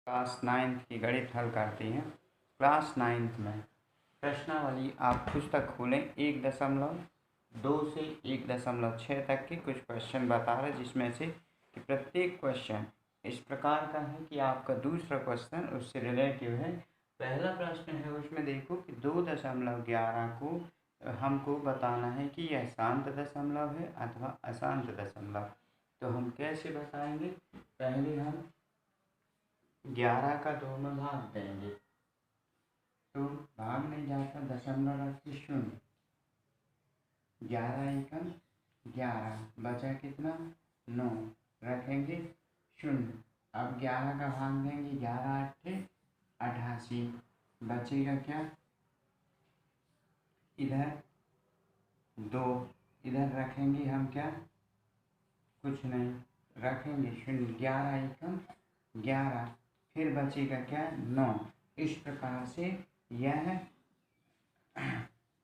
Class 9th की गणित हल करते हैं। क्लास 9th में प्रश्नावली आप पुस्तक खोलें 1.2 से 1.6 तक के कुछ क्वेश्चन बता रहे, जिसमें से कि प्रत्येक क्वेश्चन इस प्रकार का है कि आपका दूसरा क्वेश्चन उससे रिलेटिव है। पहला प्रश्न है, उसमें देखो कि 2.11 को हमको बताना है कि यह शांत दशमलव है अथवा अशांत दशमलव। तो हम कैसे बताएंगे? पहले हम 11 का 2 में भाग देंगे तो भाग नहीं जाता, दशमलव रख के 0, 11 एकम 11, बचा कितना 9, रखेंगे 0। अब 11 का भाग देंगे, 11 8 88, बचेगा क्या? इधर 2, इधर रखेंगे हम क्या? कुछ नहीं, रखेंगे 0, 11 एकम 11, फिर बचेगा क्या? 9। इस प्रकार से यह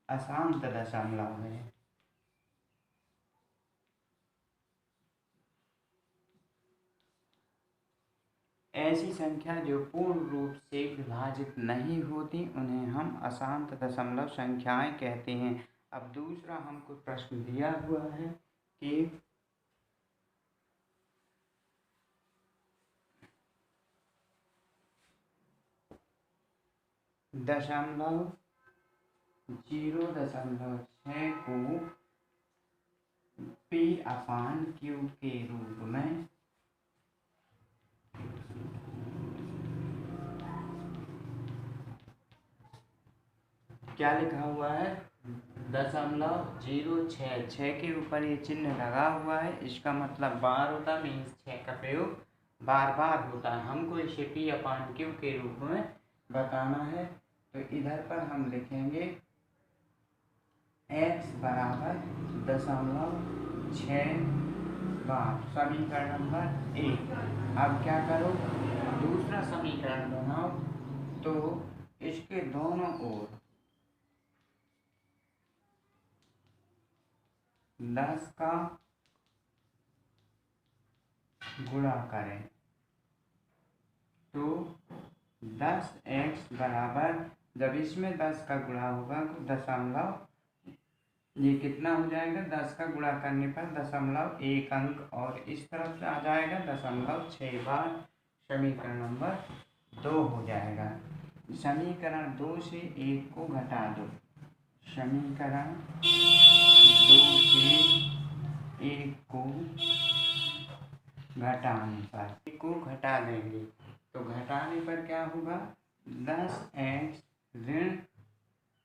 अशांत दशमलव है। ऐसी संख्या जो पूर्ण रूप से विभाजित नहीं होती उन्हें हम अशांत दशमलव संख्याएं कहते हैं। अब दूसरा हमको प्रश्न दिया हुआ है कि दशमलव 0.6 को P/Q के रूप में क्या लिखा हुआ है? 0.06 के ऊपर ये चिन्ह लगा हुआ है, इसका मतलब बार होता है, मीन्स 6 का प्रयोग बार बार होता है। हमको इसे P/Q के रूप में बताना है। तो इधर पर हम लिखेंगे x बराबर 0.6 बार, समीकरण नंबर 1। अब क्या करो? दूसरा समीकरण बनाओ तो इसके दोनों ओर 10 का गुणा करें तो 10x बराबर, जब इसमें 10 का गुणा होगा तो दशमलव, ये कितना हो जाएगा? 10 का गुणा करने पर 0.1 अंक, और इस तरफ से आ जाएगा 0.6 बार। समीकरण नंबर 2 हो जाएगा। समीकरण 2 से 1 को घटा दो, समीकरण 2 से 1 को घटाने पर, 1 को घटा देंगे तो घटाने पर क्या होगा? 10x ऋण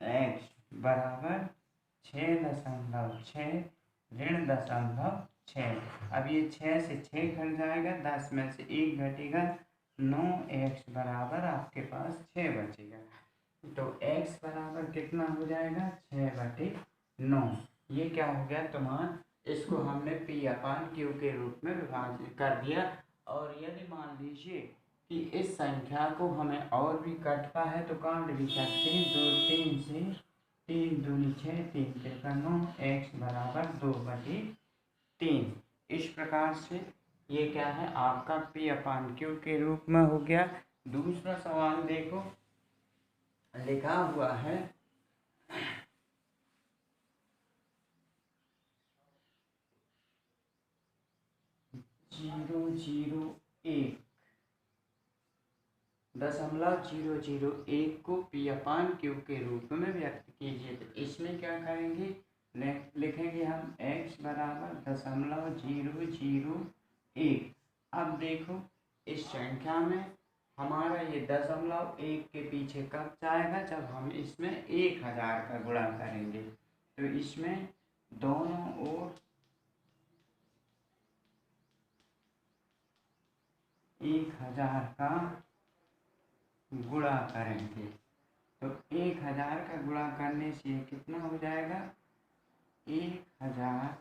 x बराबर 6.6 ऋण 0.6। अब ये 6 से 6 घट जाएगा, 10 में से 1 घटेगा, 9x बराबर आपके पास 6 बचेगा। तो x बराबर कितना हो जाएगा? 6/9। ये क्या हो गया तुम्हारा? इसको हमने P/Q के रूप में विभाजित कर दिया। और यदि मान लीजिए कि इस संख्या को हमें और भी काटना है तो काट भी सकते हैं। 2 3 से 3 दूनी 6, 3 तिरका 9, x बराबर 2/3। इस प्रकार से ये क्या है? आपका P/Q के रूप में हो गया। दूसरा सवाल देखो, लिखा हुआ है 0.001 को P/Q के रूप में व्यक्त कीजिए। तो इसमें क्या करेंगे? लिखेंगे हम x बराबर 0.001। अब देखो इस संख्या में हमारा ये 0.1 के पीछे कब जाएगा? जब हम इसमें 1000 का गुणा करेंगे। तो इसमें दोनों ओर 1000 का गुणा करेंगे तो 1000 का गुणा करने से कितना हो जाएगा? 1000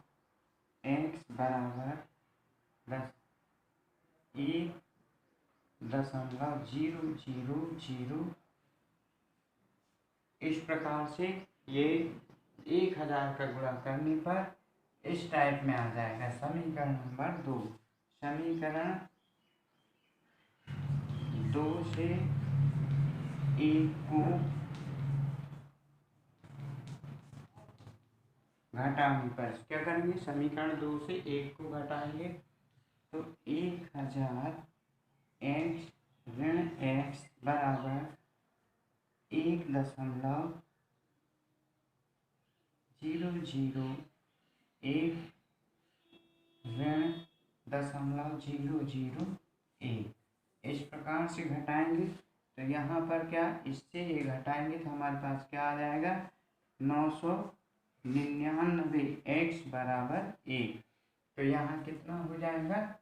x बराबर 1.000। इस प्रकार से ये 1000 का गुणा करने पर इस टाइप में आ जाएगा। समीकरण नंबर 2, समीकरण 2 से 1 को घटाने पर क्या करेंगे, समीकरण 2 से 1 को घटाएंगे तो 1000 x ऋण x बराबर 1.001 ऋण 0.001 इस प्रकार से घटाएंगे। तो यहाँ पर क्या, इससे ये घटाएंगे तो हमारे पास क्या आ जाएगा, 999 x बराबर 1। तो यहाँ कितना हो जाएगा,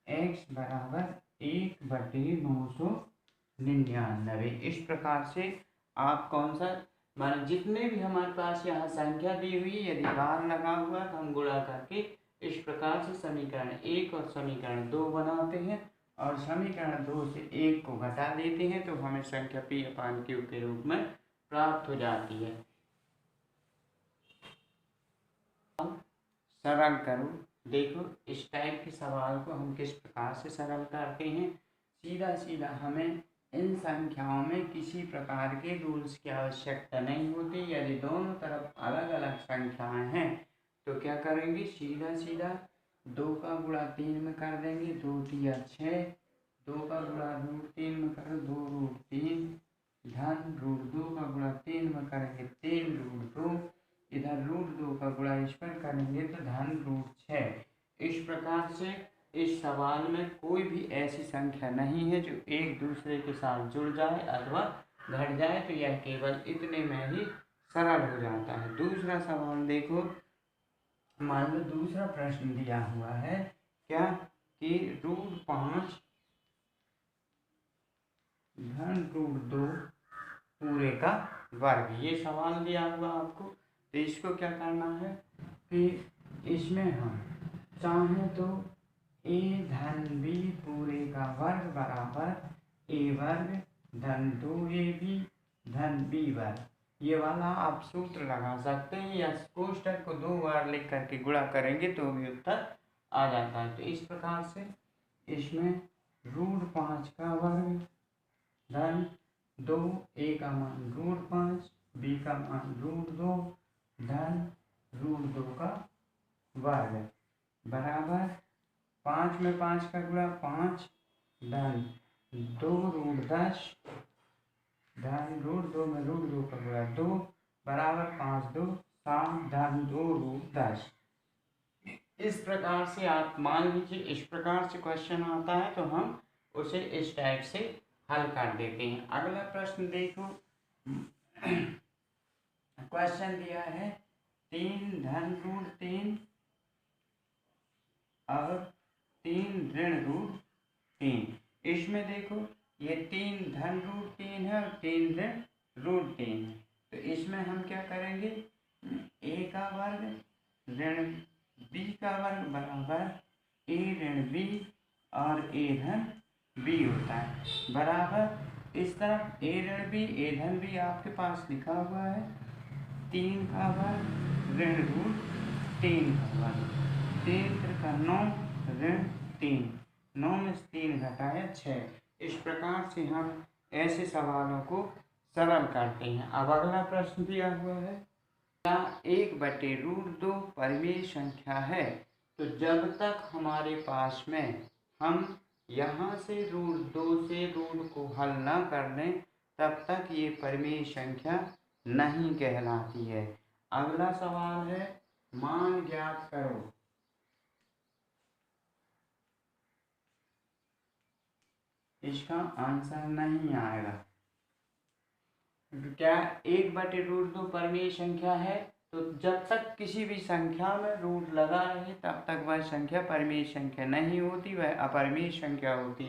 x बराबर 1/999। इस प्रकार से आप कौन सा, मान जितने भी हमारे पास यहाँ संख्या दी हुई, यदि बार लगा हुआ तो हम गुणा करके इस प्रकार से समीकरण 1 और समीकरण 2 बनाते हैं और समीकरण 2 से 1 को घटा देते हैं तो हमें संख्या p/q के रूप में प्राप्त हो जाती है। सरल करो, देखो इस टाइप के सवाल को हम किस प्रकार से सरल करते हैं। सीधा सीधा हमें इन संख्याओं में किसी प्रकार के रूल्स की आवश्यकता नहीं होती। यदि दोनों तरफ अलग अलग संख्याएं हैं तो क्या करेंगे, सीधा सीधा 2 का गुणा 3 में कर देंगे, 2 तिया 6, 2 का गुणा √3 में करो 2√3 धन √2 का गुणा 3 में करेंगे 3√2, इधर √2 का गुणा इस पर करेंगे तो धन √6। इस प्रकार से इस सवाल में कोई भी ऐसी संख्या नहीं है जो एक दूसरे के साथ जुड़ जाए अथवा घट जाए, तो यह केवल इतने में ही सरल हो जाता है। दूसरा सवाल देखो, मान लो दूसरा प्रश्न दिया हुआ है क्या कि √5 धन √2 पूरे का वर्ग, ये सवाल दिया हुआ आपको। तो इसको क्या करना है कि इसमें हम चाहें तो a धन b पूरे का वर्ग बराबर a वर्ग धन 2ab धन b वर्ग, ये वाला आप सूत्र लगा सकते हैं या कोष्ठक को 2 बार लिख करके गुणा करेंगे तो भी उत्तर आ जाता है। तो इस प्रकार से इसमें √5 का वर्ग धन 2, a का मान √5, b का मान √2 धन √2 का वर्ग बराबर 5 में 5 का गुणा 5 धन 2√10 धन √2 में √2 का गुणा 2 बराबर 5 2 7 धन 2√10। इस प्रकार से आप मान लीजिए इस प्रकार से क्वेश्चन आता है तो हम उसे इस टाइप से हल कर देते हैं। अगला प्रश्न देखो, क्वेश्चन दिया है 3 धन √3 और 3 ऋण √3। इसमें देखो ये 3 धन √3 है और 3 ऋण √3 है। तो इसमें हम क्या करेंगे, a का वर्ग ऋण b का वर्ग बराबर a ऋण b और a धन b होता है बराबर इस तरफ a ऋण b a धन b आपके पास लिखा हुआ है, 3 का वर्ग ऋण √3 का वर्ग 3 का 9 ऋण 3, 9 में से 3 घटाया 6। इस प्रकार से हम ऐसे सवालों को सरल करते हैं। अब अगला प्रश्न दिया हुआ है, क्या 1/√2 परिमेय संख्या है? तो जब तक हमारे पास में हम यहाँ से √2 से रूट को हल न कर लें तब तक ये परिमेय संख्या नहीं कहलाती है। अगला सवाल है मान ज्ञात करो। इसका आंसर नहीं आएगा। क्या 1/√2 परिमेय संख्या है? तो जब तक किसी भी संख्या में रूट लगा रहे तब तक वह संख्या परिमेय संख्या नहीं होती, वह अपरिमेय संख्या होती।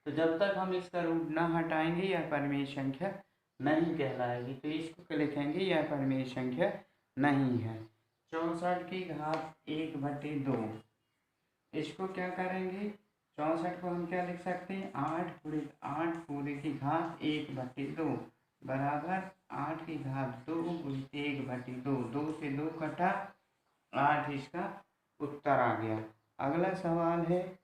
तो जब तक हम इसका रूट न हटाएंगे यह परिमेय संख्या नहीं कहलाएगी। तो इसको लिखेंगे यह परिमेय संख्या नहीं है। 64 की घात 1/2, इसको क्या करेंगे, 64 को हम क्या लिख सकते हैं, 8 पूरे की घात 1/2 बराबर 8 की घात 2 गुणित 1/2, 2 से 2 कटा 8, इसका उत्तर आ गया। अगला सवाल है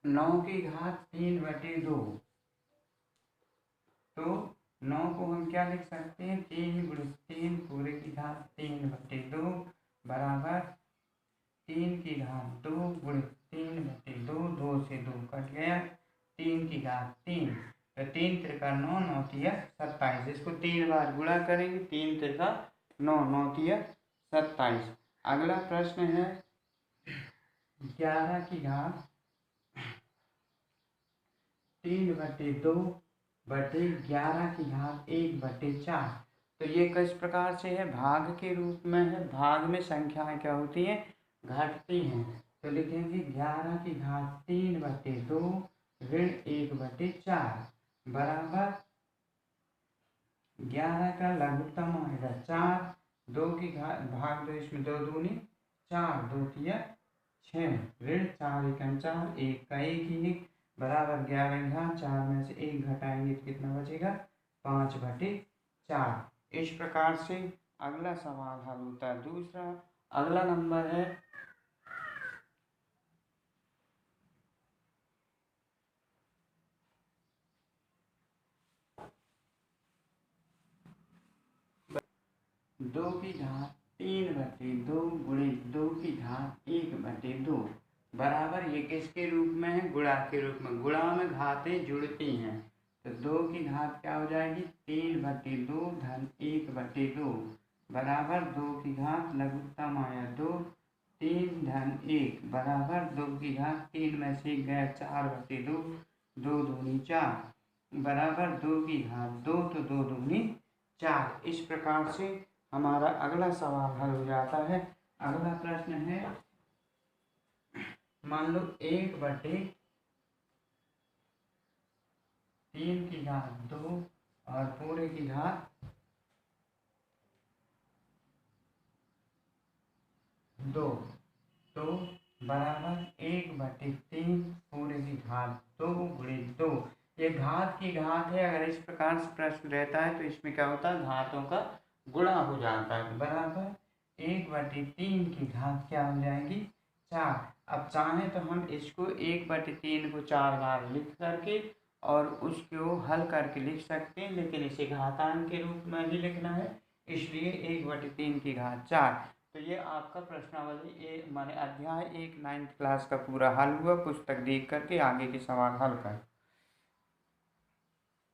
9 की घात 3/2, 9 को हम क्या लिख सकते हैं, 3 गुणित 3 पूरे की घात 3/2 बराबर 3 की घात 2 गुणित 3/2, 2 से 2 कट गया, 3 की घात 3, तो 3 त्रिका 9, 9 तिया 27। इसको 3 बार गुणा करेंगे, 3 त्रिका 9, 9 तिया 27। अगला प्रश्न है 11 की घात 3/2 बटे 11 की घात 1/4। तो ये किस प्रकार से है, भाग के रूप में है। भाग में संख्याएं क्या होती हैं, घटती हैं। तो लिखेंगे 11 की घात 3/2 ऋण 1/4 बराबर 11 का लघुत्तम आएगा 4, 2 की घात भाग 2, इसमें 2 दूनी 4, 2 तिया 6, ऋण 4 एकम 4, 1 का 1 ही बराबर 11 की घात 4 में से 1 घटाएंगे तो कितना बचेगा, 5/4। इस प्रकार से अगला सवाल हल होता है। दूसरा अगला नंबर है 2 की घात 3/2 गुणित 2 की घात 1/2 बराबर, ये किसके रूप में है, गुणा के रूप में। गुणा में घातें जुड़ती हैं, तो 2 की घात क्या हो जाएगी, 3/2 धन 1/2 बराबर 2 की घात लघुत्तम आया 2, 3 धन 1 बराबर 2 की घात 3 में से गया 4/2, 2 दूनी 4 बराबर 2 की घात 2, तो 2 दूनी 4। इस प्रकार से हमारा अगला सवाल हल हो जाता है। अगला प्रश्न है, मान लो 1/3 की घात 2 और पूरे की घात 2, तो बराबर 1/3 पूरे की घात 2 गुणित 2। ये घात की घात है। अगर इस प्रकार से प्रश्न रहता है तो इसमें क्या होता है, घातों का गुणा हो जाता है। बराबर 1/3 की घात क्या हो जाएगी, 4। अब चाहें तो हम इसको 1/3 को 4 बार लिख करके और उसको हल करके लिख सकते हैं, लेकिन इसे घातांक के रूप में ही लिखना है, इसलिए 1/3 की घात 4। तो ये आपका प्रश्नावली माने अध्याय 1 9th क्लास का पूरा हल हुआ। पुस्तक देख करके आगे के सवाल हल करें।